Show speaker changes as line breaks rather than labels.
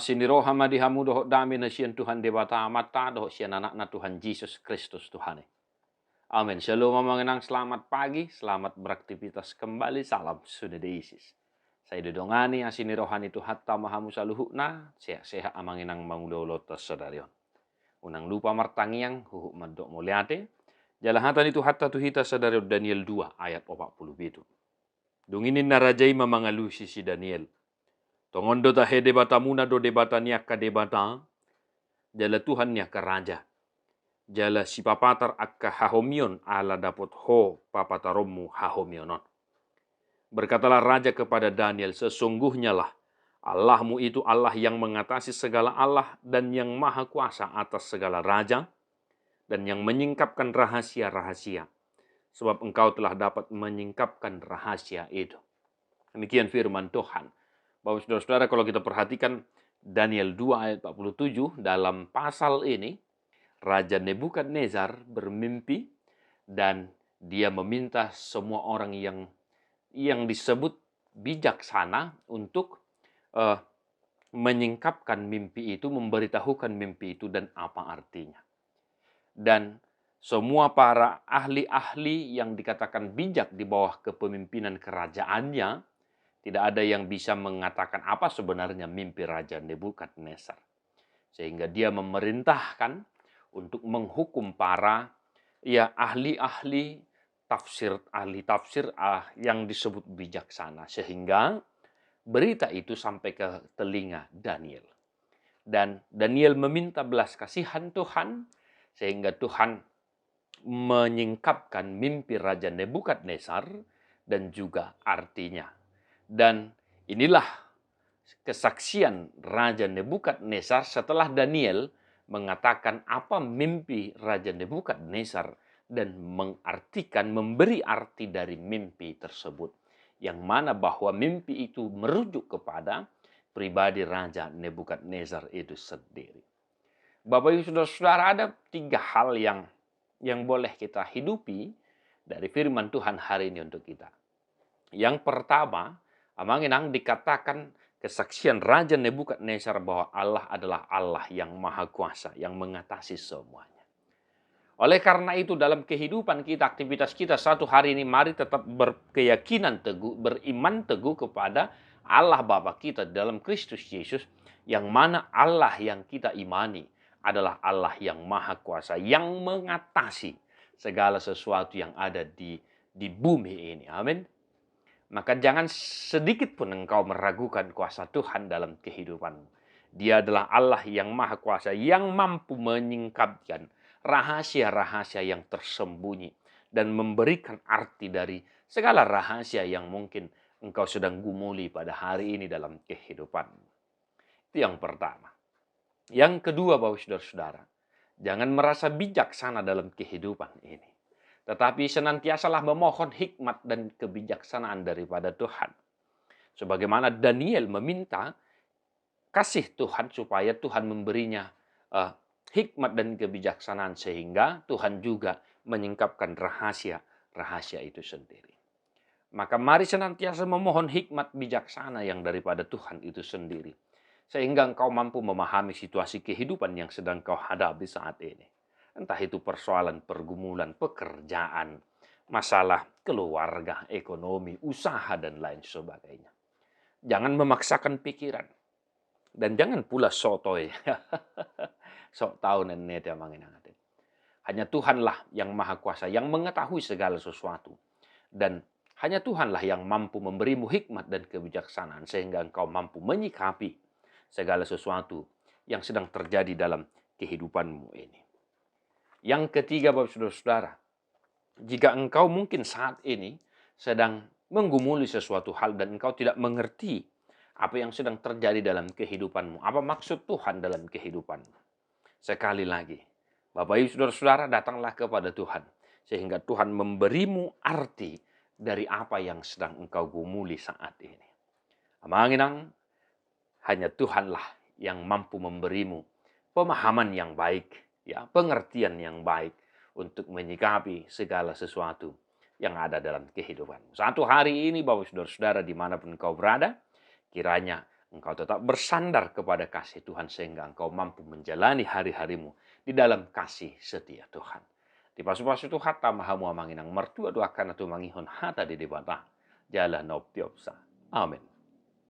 Asiniroha madihamu dohok dami na siyan Tuhan debata mata dohok siyan anak na Tuhan Yesus Kristus Tuhan. Amin. Shalom mengenang selamat pagi, selamat beraktivitas kembali, salam sudah Yesus. Saya dodongani asinirohani tu hatta mahamu saluhukna, sehat-sehat amanginang mangulolotas sadarion. Unang lupa martangiang huhuk mandok muliate, jalahatan itu hatta tuhita sadarion Daniel 2 ayat 40 itu. Dunginin narajai mamangalusi si Daniel. Tongondo tahe debatamuna do debata niaka debata, jala Tuhan niaka raja. Jala si papatar akka hahomion ala dapot ho papataromu hahomionon. Berkatalah raja kepada Daniel, sesungguhnya lah Allahmu itu Allah yang mengatasi segala Allah dan yang maha kuasa atas segala raja dan yang menyingkapkan rahasia-rahasia. Sebab engkau telah dapat menyingkapkan rahasia itu. Demikian firman Tuhan. Bapak saudara-saudara, kalau kita perhatikan Daniel 2 ayat 47, dalam pasal ini, Raja Nebukadnezar bermimpi dan dia meminta semua orang yang disebut bijaksana untuk menyingkapkan mimpi itu, memberitahukan mimpi itu dan apa artinya. Dan semua para ahli-ahli yang dikatakan bijak di bawah kepemimpinan kerajaannya, tidak ada yang bisa mengatakan apa sebenarnya mimpi Raja Nebukadnezar. Sehingga dia memerintahkan untuk menghukum para ahli tafsir yang disebut bijaksana. Sehingga berita itu sampai ke telinga Daniel. Dan Daniel meminta belas kasihan Tuhan, sehingga Tuhan menyingkapkan mimpi Raja Nebukadnezar dan juga artinya. Dan inilah kesaksian Raja Nebukadnezar setelah Daniel mengatakan apa mimpi Raja Nebukadnezar dan mengartikan, memberi arti dari mimpi tersebut. Yang mana bahwa mimpi itu merujuk kepada pribadi Raja Nebukadnezar itu sendiri. Bapak Ibu saudara-saudara, ada 3 hal yang boleh kita hidupi dari firman Tuhan hari ini untuk kita. Yang pertama, amanginang dikatakan kesaksian Raja Nebukadnezar bahwa Allah adalah Allah yang maha kuasa, yang mengatasi semuanya. Oleh karena itu dalam kehidupan kita, aktivitas kita satu hari ini, mari tetap berkeyakinan teguh, beriman teguh kepada Allah Bapa kita dalam Kristus Yesus, yang mana Allah yang kita imani adalah Allah yang maha kuasa, yang mengatasi segala sesuatu yang ada di bumi ini. Amin. Maka jangan sedikit pun engkau meragukan kuasa Tuhan dalam kehidupanmu. Dia adalah Allah yang maha kuasa, yang mampu menyingkapkan rahasia-rahasia yang tersembunyi dan memberikan arti dari segala rahasia yang mungkin engkau sedang gumuli pada hari ini dalam kehidupanmu. Itu yang pertama. Yang kedua, Bapak saudara-saudara, jangan merasa bijaksana dalam kehidupan ini. Tetapi senantiasalah memohon hikmat dan kebijaksanaan daripada Tuhan. Sebagaimana Daniel meminta kasih Tuhan supaya Tuhan memberinya hikmat dan kebijaksanaan, sehingga Tuhan juga menyingkapkan rahasia itu sendiri. Maka mari senantiasa memohon hikmat bijaksana yang daripada Tuhan itu sendiri, sehingga engkau mampu memahami situasi kehidupan yang sedang kau hadapi saat ini. Entah itu persoalan pergumulan, pekerjaan, masalah keluarga, ekonomi, usaha, dan lain sebagainya. Jangan memaksakan pikiran. Dan jangan pula sotoy. Sok tahu nenek yang mengenang. Hanya Tuhanlah yang maha kuasa, yang mengetahui segala sesuatu. Dan hanya Tuhanlah yang mampu memberimu hikmat dan kebijaksanaan, sehingga engkau mampu menyikapi segala sesuatu yang sedang terjadi dalam kehidupanmu ini. Yang ketiga, Bapak saudara-saudara, jika engkau mungkin saat ini sedang menggumuli sesuatu hal dan engkau tidak mengerti apa yang sedang terjadi dalam kehidupanmu, apa maksud Tuhan dalam kehidupanmu, sekali lagi, Bapak Ibu saudara-saudara, datanglah kepada Tuhan, sehingga Tuhan memberimu arti dari apa yang sedang engkau gumuli saat ini. Amanginang, hanya Tuhanlah yang mampu memberimu pemahaman yang baik, pengertian yang baik untuk menyikapi segala sesuatu yang ada dalam kehidupan. Satu hari ini, Bapak saudara-saudara, dimanapun kau berada, kiranya engkau tetap bersandar kepada kasih Tuhan sehingga engkau mampu menjalani hari-harimu di dalam kasih setia Tuhan. Di pasu-pasu Tuhan tamahamu amanginang mertua doakan atau mangihon hata di debata. Jalan optiopsa. Amin.